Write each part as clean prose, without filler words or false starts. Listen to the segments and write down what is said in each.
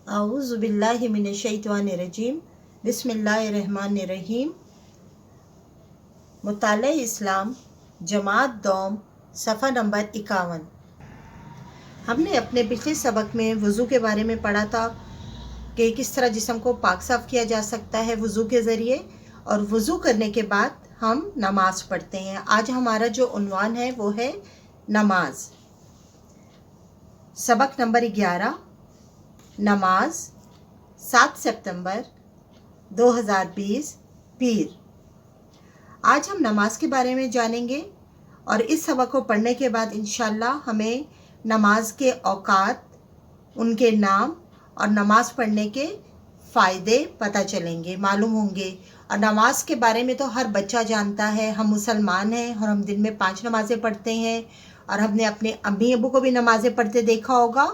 आऊज़ु बिल्लाहि मिनश्शैतानिर्रजीम बिस्मिल्लाहिर्रहमानिर्रहीम। मुताले इस्लाम जमात दौम सफ़ा नंबर 51। हमने अपने पिछले सबक में वज़ू के बारे में पढ़ा था कि किस तरह जिस्म को पाक साफ़ किया जा सकता है वज़ू के ज़रिए, और वज़ू करने के बाद हम नमाज़ पढ़ते हैं। आज हमारा जो उन्वान है वो है नमाज। सबक नंबर 11, नमाज 7 सितंबर 2020 पीर। आज हम नमाज के बारे में जानेंगे और इस सबक को पढ़ने के बाद इंशाल्लाह हमें नमाज के औकात, उनके नाम और नमाज पढ़ने के फ़ायदे पता चलेंगे, मालूम होंगे। और नमाज के बारे में तो हर बच्चा जानता है। हम मुसलमान हैं और हम दिन में 5 नमाज़ें पढ़ते हैं, और हमने अपने अम्मी अबू को भी नमाज़ें पढ़ते देखा होगा,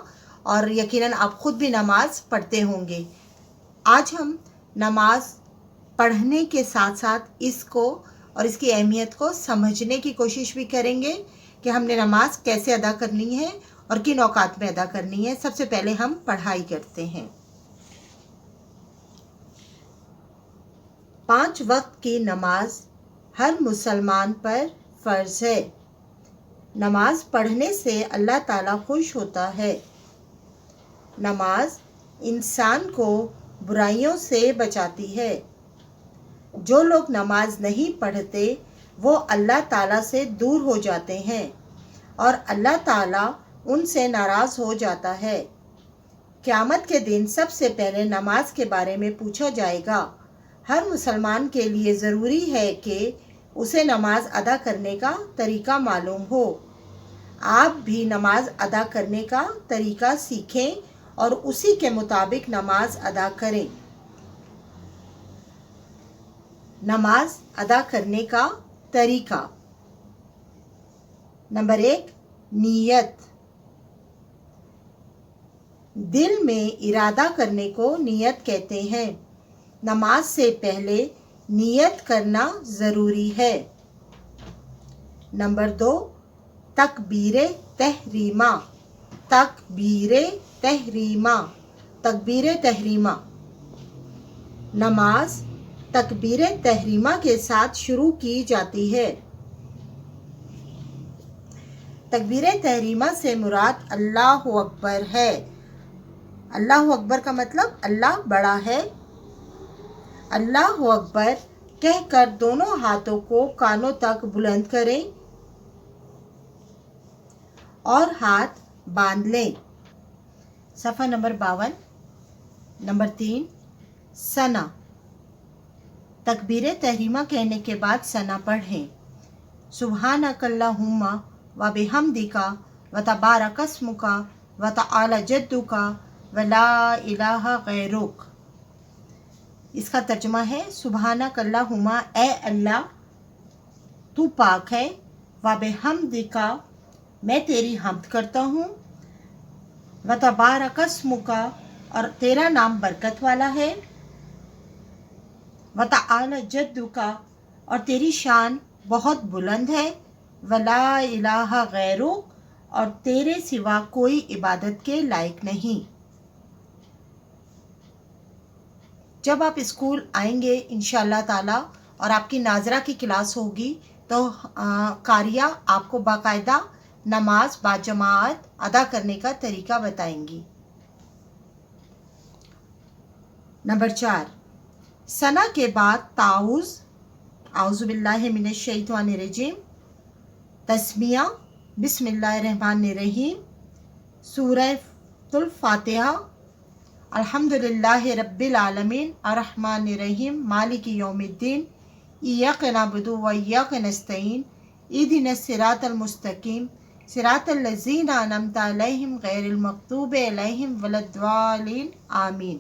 और यकीनन आप ख़ुद भी नमाज़ पढ़ते होंगे। आज हम नमाज पढ़ने के साथ साथ इसको और इसकी अहमियत को समझने की कोशिश भी करेंगे कि हमने नमाज कैसे अदा करनी है और किन औकात में अदा करनी है। सबसे पहले हम पढ़ाई करते हैं। 5 वक्त की नमाज हर मुसलमान पर फ़र्ज़ है। नमाज पढ़ने से अल्लाह ताला खुश होता है। नमाज इंसान को बुराइयों से बचाती है। जो लोग नमाज नहीं पढ़ते वो अल्लाह ताला से दूर हो जाते हैं और अल्लाह ताला उनसे नाराज़ हो जाता है। क़यामत के दिन सबसे पहले नमाज के बारे में पूछा जाएगा। हर मुसलमान के लिए ज़रूरी है कि उसे नमाज अदा करने का तरीका मालूम हो। आप भी नमाज अदा करने का तरीका सीखें और उसी के मुताबिक नमाज अदा करें। नमाज अदा करने का तरीका। नंबर 1, नियत। दिल में इरादा करने को नियत कहते हैं। नमाज से पहले नियत करना ज़रूरी है। नंबर 2, तकबीरे तहरीमा। तकबीरे तहरीमा। तकबीरे तहरीमा। नमाज तकबीरे तहरीमा के साथ शुरू की जाती है। तकबीरे तहरीमा से मुराद अल्लाह अकबर है। अल्लाह अकबर का मतलब अल्लाह बड़ा है। अल्लाह अकबर कहकर दोनों हाथों को कानों तक बुलंद करें और हाथ बांध लें। सफ़ा नंबर 52। नंबर 3, सना। तकबीर तहरीमा कहने के बाद सना पढ़ें। सुब्हानकल्लाहुम्मा व बिहम्दिका व तबारकस्मुका व तआला जद्दुका व ला इलाहा गैरुक। इसका तर्जुमा है, सुब्हानकल्लाहुम्मा, ए अल्लाह तू पाक है, व बिहम्दिका, मैं तेरी हम्द करता हूँ, व तबारकस्मुका, और तेरा नाम बरकत वाला है, व तआला जद्दुका, और तेरी शान बहुत बुलंद है, व ला इलाहा गैरुक, और तेरे सिवा कोई इबादत के लायक नहीं। जब आप स्कूल आएंगे इंशाअल्लाह ताला और आपकी नाजरा की क्लास होगी तो कारिया आपको बाकायदा नमाज बाजमात अदा करने का तरीका बताएंगी। नंबर 4, सना के बाद ताउज़, आऊज़ु बिल्लाहि मिनश्शैतानिर्रजीम, तस्मिया, बिस्मिल्लाहिर्रहमानिर्रहीम, सूरह फातिहा, अल्हम्दुलिल्लाहि रब्बिल आलमीन, अर्रहमानिर्रहीम, मालिकी यौमिद्दीन, इय्याका नअबुदु व इय्याका नस्तईन, इहदिनस सिरातल मुस्तकीम, सिरातल लज़ीना अनअमता अलैहिम गैरिल मग़दूबि अलैहिम वलद्दालिन, आमीन।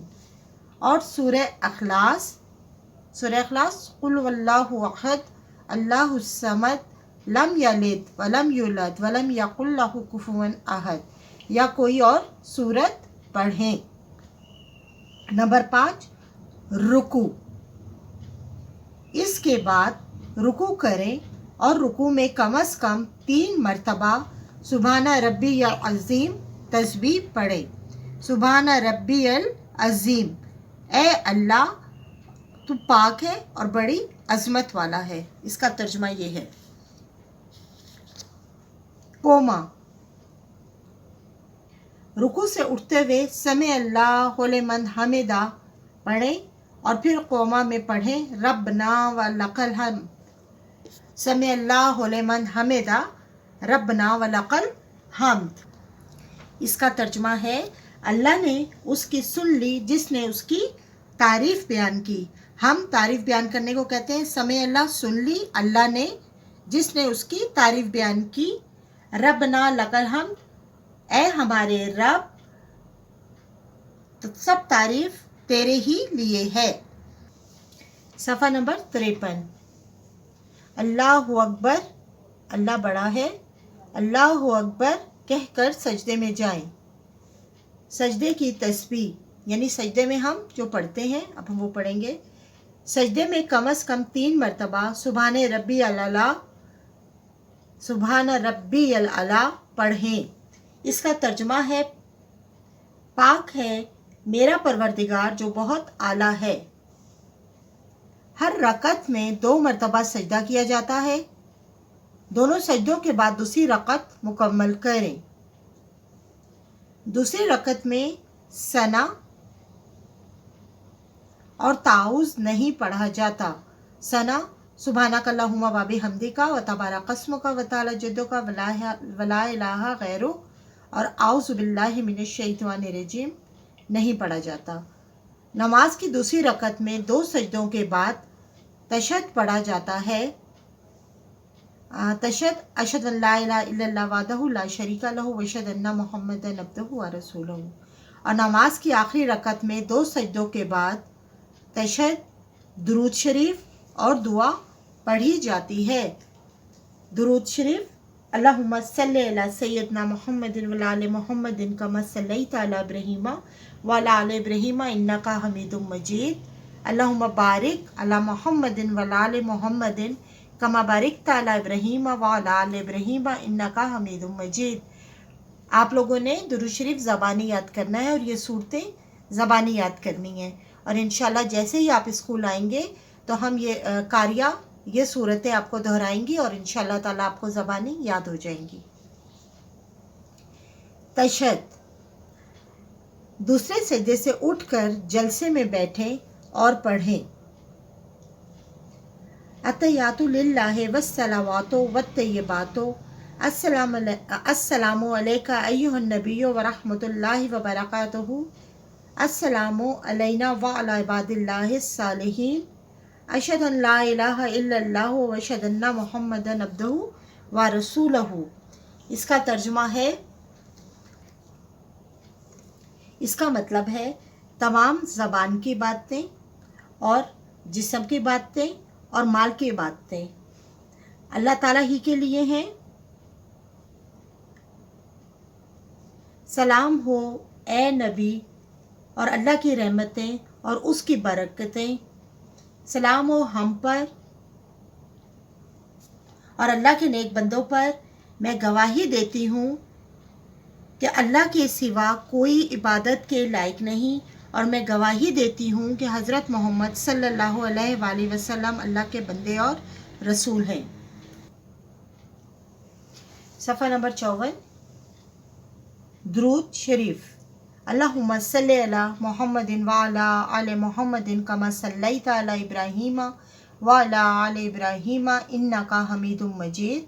और सूरह अखलास, कुल वल्लाहु अहद, अल्लाहुस समद, लम यलिद वलम यूलद वलम यकुल लहु कुफुवन अहद, या कोई और सूरत पढ़ें। नंबर 5, रुकू। इसके बाद रुकू करें और रुकू में कम से कम 3 मरतबा सुभान रब्बियल अज़ीम तस्बीह पढ़ें। सुभान रब्बियल عظیم، اے اللہ تو پاک ہے اور بڑی عظمت والا ہے۔ اس کا ترجمہ یہ ہے۔ کوما، رکوع سے اٹھتے ہوئے سمع اللہ لمن حمدہ پڑھیں اور پھر قوما میں پڑھیں ربنا ولک الحمد۔ سمع اللہ لمن حمدہ ربنا ولک الحمد۔ اس کا ترجمہ ہے اللہ نے اس کی سن لی جس نے اس کی تعریف بیان کی۔ ہم تعریف بیان کرنے کو کہتے ہیں سمع اللہ، سن لی اللہ نے جس نے اس کی تعریف بیان کی۔ ربنا لک الحمد، اے ہمارے رب تو سب تعریف تیرے ہی لیے ہے۔ صفحہ نمبر 53۔ اللہ اکبر، اللہ بڑا ہے، اللہ اکبر کہہ کر سجدے میں جائیں۔ سجدے کی تسبیح یعنی سجدے میں ہم جو پڑھتے ہیں اب ہم وہ پڑھیں گے۔ سجدے میں کم از کم 3 مرتبہ سبحان ربی الاعلیٰ، سبحان ربی الاعلیٰ پڑھیں۔ اس کا ترجمہ ہے پاک ہے میرا پروردگار جو بہت اعلیٰ ہے۔ ہر رکعت میں 2 مرتبہ سجدہ کیا جاتا ہے۔ دونوں سجدوں کے بعد دوسری رکعت مکمل کریں۔ دوسری رکعت میں ثنا اور تعوذ نہیں پڑھا جاتا۔ ثنا سبحانک اللہم و بحمدک و تبارک اسمک و تعالی جدک ولا الہ غیرک، اور اعوذ باللہ من الشیطان الرجیم نہیں پڑھا جاتا۔ نماز کی دوسری رکعت میں 2 سجدوں کے بعد تشہد پڑھا جاتا ہے۔ تشہد اشہد ان لا الہ الا اللہ وحدہ لا شریک لہ واشہد ان محمدا عبدہ و رسولہ، اور نماز کی آخری رکعت میں 2 سجدوں کے بعد تشہد، درود شریف اور دعا پڑھی جاتی ہے۔ درود شریف اللہم صلی علی سیدنا محمد وعلی آل محمد کما صلیت علی ابراہیم وعلی آل ابراہیم انک حمید مجید، اللہم بارک علی محمد وعلی آل محمد کما بارکت علی ابراہیم وعلی آل ابراہیم انک حمید مجید۔ آپ لوگوں نے درود شریف زبانی یاد کرنا ہے اور یہ صورتیں زبانی یاد کرنی ہیں، اور انشاءاللہ جیسے ہی آپ اسکول آئیں گے تو ہم یہ صورتیں آپ کو دہرائیں گی اور انشاءاللہ تعالیٰ آپ کو زبانی یاد ہو جائیں گی۔ تشہد، دوسرے سجدے سے اٹھ کر جلسے میں بیٹھیں اور پڑھیں التحیات للہ والصلوات والطیبات، السلام علیک ایھا النبی ورحمۃ اللہ وبرکاتہ، السلام علینا وعلی عباد اللہ الصالحین، اشہد ان لا الہ الا اللہ واشہد ان محمدا عبدہ ورسولہ۔ اس کا ترجمہ ہے، اس کا مطلب ہے تمام زبان کی باتیں اور جسم کی باتیں اور مال کی باتیں اللہ تعالیٰ ہی کے لیے ہیں۔ سلام ہو اے نبی اور اللہ کی رحمتیں اور اس کی برکتیں، سلام ہو ہم پر اور اللہ کے نیک بندوں پر۔ میں گواہی دیتی ہوں کہ اللہ کے سوا کوئی عبادت کے لائق نہیں، اور میں گواہی دیتی ہوں کہ حضرت محمد صلی اللہ علیہ وآلہ وسلم اللہ کے بندے اور رسول ہیں۔ صفحہ نمبر 54۔ درود شریف اللہم صلی علی محمد وعلی آل محمد کما صلیت علی ابراہیم وعلی آل ابراہیم انک حمید مجید،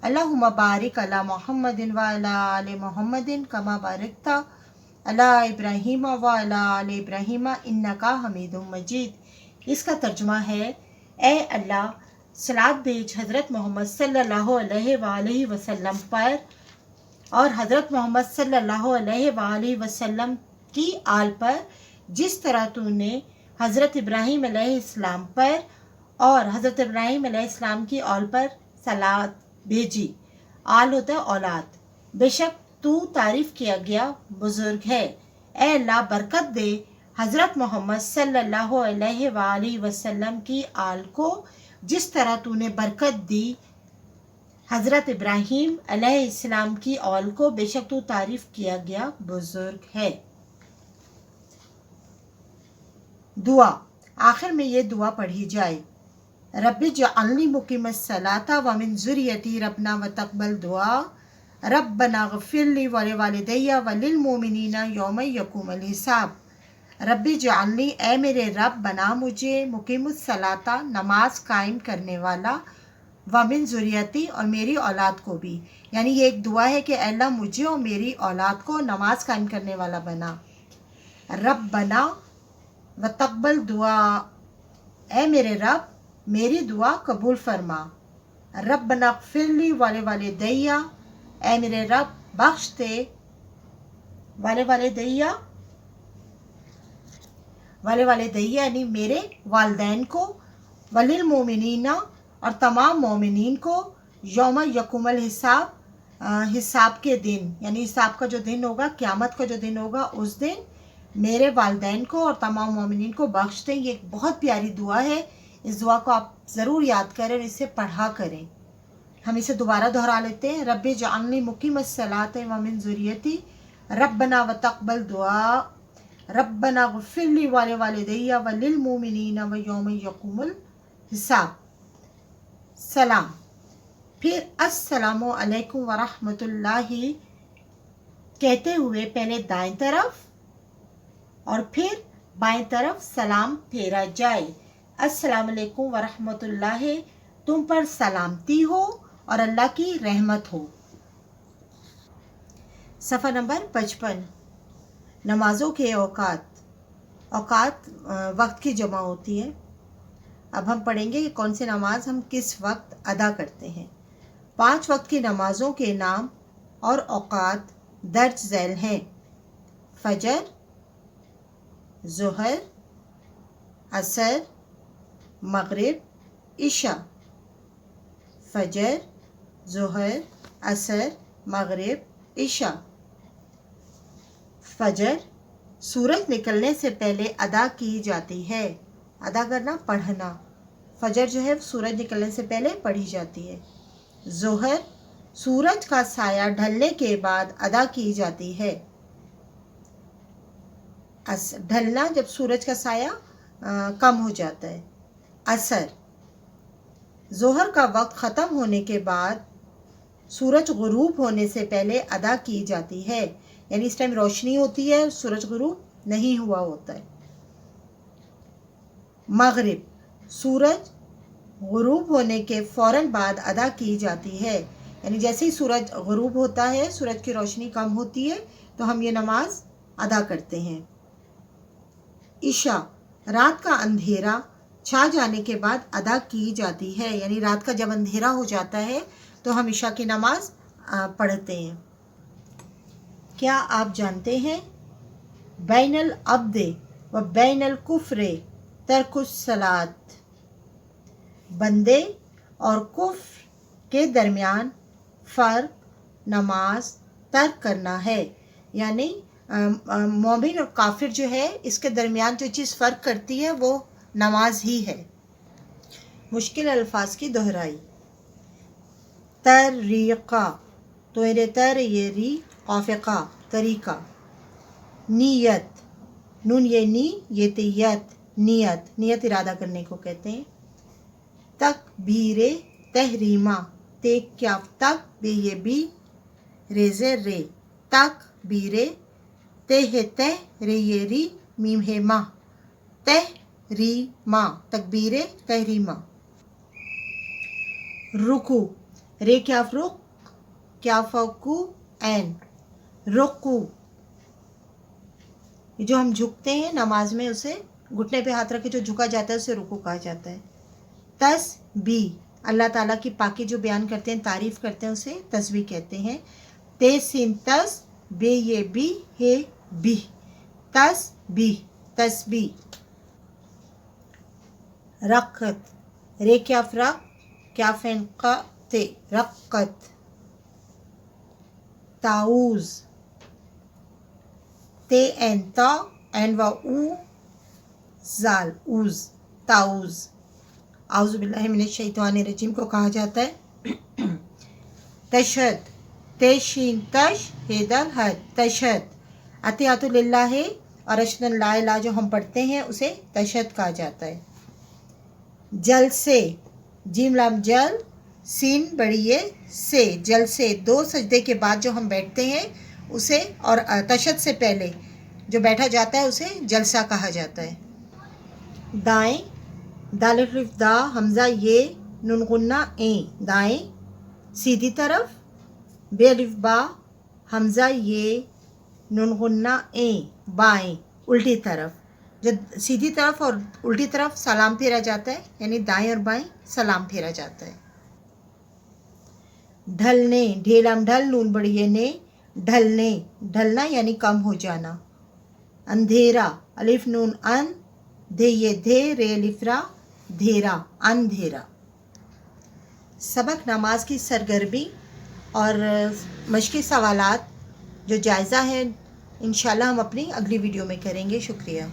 اللہم بارک علی محمد وعلی آل محمد کما بارکت علی ابراہیم وعلی آل ابراہیم انک حمید مجید۔ اس کا ترجمہ ہے، اے اللہ صلوات بھیج حضرت محمد صلی اللہ علیہ وآلہ وسلم پر اور حضرت محمد صلی اللہ علیہ وآلہ وسلم کی آل پر، جس طرح تو نے حضرت ابراہیم علیہ السلام پر اور حضرت ابراہیم علیہ السلام کی آل پر صلوات بھیجی۔ آل ہوتا ہے اولاد۔ بے شک تو تعریف کیا گیا بزرگ ہے۔ اے اللہ برکت دے حضرت محمد صلی اللہ علیہ وآلہ وسلم کی آل کو، جس طرح تو نے برکت دی حضرت ابراہیم علیہ السلام کی آل کو، بے شک تو تعریف کیا گیا بزرگ ہے۔ दुआ, आखिर में ये दुआ पढ़ी जाए। रब्बि जअलनी मुकीमस्सलाता व मिन ज़ुर्रियती रब्बना व तक़ब्बल दुआ रब्बना ग़फ़िरली व लिवालिदैया व लिलमुमिनीना यौम यक़ूमुल हिसाब। रब्बि जअलनी, ए मेरे रब बना मुझे, मुकीमुस्सलाता नमाज कायम करने वाला, व मिन ज़ुर्रियती और मेरी औलाद को भी। यानी ये एक दुआ है कि अल्लाह मुझे और मेरी औलाद को नमाज कायम करने वाला बना। रब बना व तक़ब्बल दुआ, ए मेरे रब मेरी दुआ कबूल फरमा। रब्बना ग़फ़िरली व लिवालिदैया, ए मेरे रब बख्श दे, वालिदैया यानी मेरे वालदैन को, वलिल मोमिनीना और तमाम मोमिनीन को, यौम यक़ूमुल हिसाब, हिसाब के दिन यानी हिसाब का जो दिन होगा, क़यामत का जो दिन होगा, उस दिन मेरे वालदैन को और तमाम मोमिनीन को बख्श दें। ये एक बहुत प्यारी दुआ है। इस दुआ को आप ज़रूर याद करें और इसे पढ़ा करें। हम इसे दोबारा दोहरा लेते हैं। रब्बि जअलनी मुकीमस्सलाता व मिन ज़ुर्रियती रब्बना व तक़ब्बल दुआ रब्बना ग़फ़िरली व लिवालिदैया व लिलमुमिनीना व यौम यक़ूमुल हिसाब। सलाम। फिर अस्सलामु अलैकुम व रहमतुल्लाहि कहते हुए पहले दाएं तरफ और फिर बाएं तरफ सलाम फेरा जाए। अस्सलामु अलैकुम व रहमतुल्लाहि, तुम पर सलामती हो और अल्लाह की रहमत हो। सफ़ा नंबर 55। नमाज़ों के औकात। औकात वक्त की जमा होती है। अब हम पढ़ेंगे कि कौन सी नमाज हम किस वक्त अदा करते हैं। 5 वक्त की नमाज़ों के नाम और औकात दर्ज झैल हैं। फजर, ज़ोहर, असर, मगरिब, इशा। फजर, ज़ोहर, असर, मगरिब, इशा। फजर सूरज निकलने से पहले अदा की जाती है। अदा करना, पढ़ना। फजर जो है सूरज निकलने से पहले पढ़ी जाती है। ज़ोहर सूरज का साया ढलने के बाद अदा की जाती है। ढलना जब सूरज का साया कम हो जाता है। असर ज़ोहर का वक्त ख़त्म होने के बाद सूरज गुरूब होने से पहले अदा की जाती है। यानी इस टाइम रोशनी होती है, सूरज गुरूब नहीं हुआ होता है। मगरिब सूरज गुरूब होने के फ़ौरन बाद अदा की जाती है। यानी जैसे ही सूरज गुरूब होता है, सूरज की रोशनी कम होती है, तो हम ये नमाज अदा करते हैं। इशा रात का अंधेरा छा जाने के बाद अदा की जाती है। यानी रात का जब अंधेरा हो जाता है तो हम इशा की नमाज पढ़ते हैं। क्या आप जानते हैं बैनल अब्दे व बैनल कुफ्रे तरकुस सलात, बंदे और कुफ्र के दरमियान फ़र्क नमाज तर्क करना है। यानी मोमिन और काफिर जो है, इसके दरमियान जो चीज़ फ़र्क करती है वो नमाज ही है। मुश्किल अल्फाज की दोहराई। तरीक़ा, तो ये तर ये री काफ़िका, तरीक़ा। नीयत, नून ये नी ये तियत, नियत, नियत इरादा करने को कहते हैं। तकबीरे तहरीमा, ते क्या तक बे ये बी रेज़े रे, तकबीरे ते है तह रे ये री मीम है मा, तहरीमा, तकबीरे तहरीमा। रुकू रे क्या रुक क्या फकू एन, रुकू जो हम झुकते हैं नमाज में, उसे घुटने पे हाथ रख के जो झुका जाता है उसे रुकू कहा जाता है। तस्बीह अल्लाह ताला की पाकी जो बयान करते हैं, तारीफ़ करते हैं, उसे तस्बीह कहते हैं। ते सिन तस बे ये बी हे बी, तस्बीह, तस्बीह। रक़त रे क्या फ़रक क्या फ़ेनक़ते, रक़त। ताऊज़ ते एन ता एन व ऊ ज़ाल, ऊज़, ताऊज़। आऊज़ु बिल्लाहि मिनश शैतानिर रजीम को कहा जाता है। तशहद ते शीन तश हेदल हद, तशहद। अतियातु लिल्लाहि اور اشہد لا الہ جو ہم پڑھتے ہیں اسے تشہد کہا جاتا ہے۔ جل سے، جیم لام جل، سین بڑی یہ سے، جل سے، 2 سجدے کے بعد جو ہم بیٹھتے ہیں اسے، اور تشہد سے پہلے جو بیٹھا جاتا ہے اسے جلسہ کہا جاتا ہے۔ دائیں، دال الف دا، حمزہ یہ، نون غنہ ایں، دائیں سیدھی طرف، بے الف با، حمزہ یہ، نون غنہ ایں، بائیں الٹی طرف۔ جو سیدھی طرف اور الٹی طرف سلام پھیرا جاتا ہے، یعنی دائیں اور بائیں سلام پھیرا جاتا ہے۔ ڈھلنے، ڈھیلم ڈھل، نون بڑی یہ نے، ڈھلنے، ڈھلنا یعنی کم ہو جانا۔ اندھیرا، الف نون ان، دھے یہ دھے، رے الف را، دھیرا، اندھیرا۔ سبق نماز کی سرگرمی اور مشقی سوالات جو جائزہ ہے انشاءاللہ ہم اپنی اگلی ویڈیو میں کریں گے۔ شکریہ۔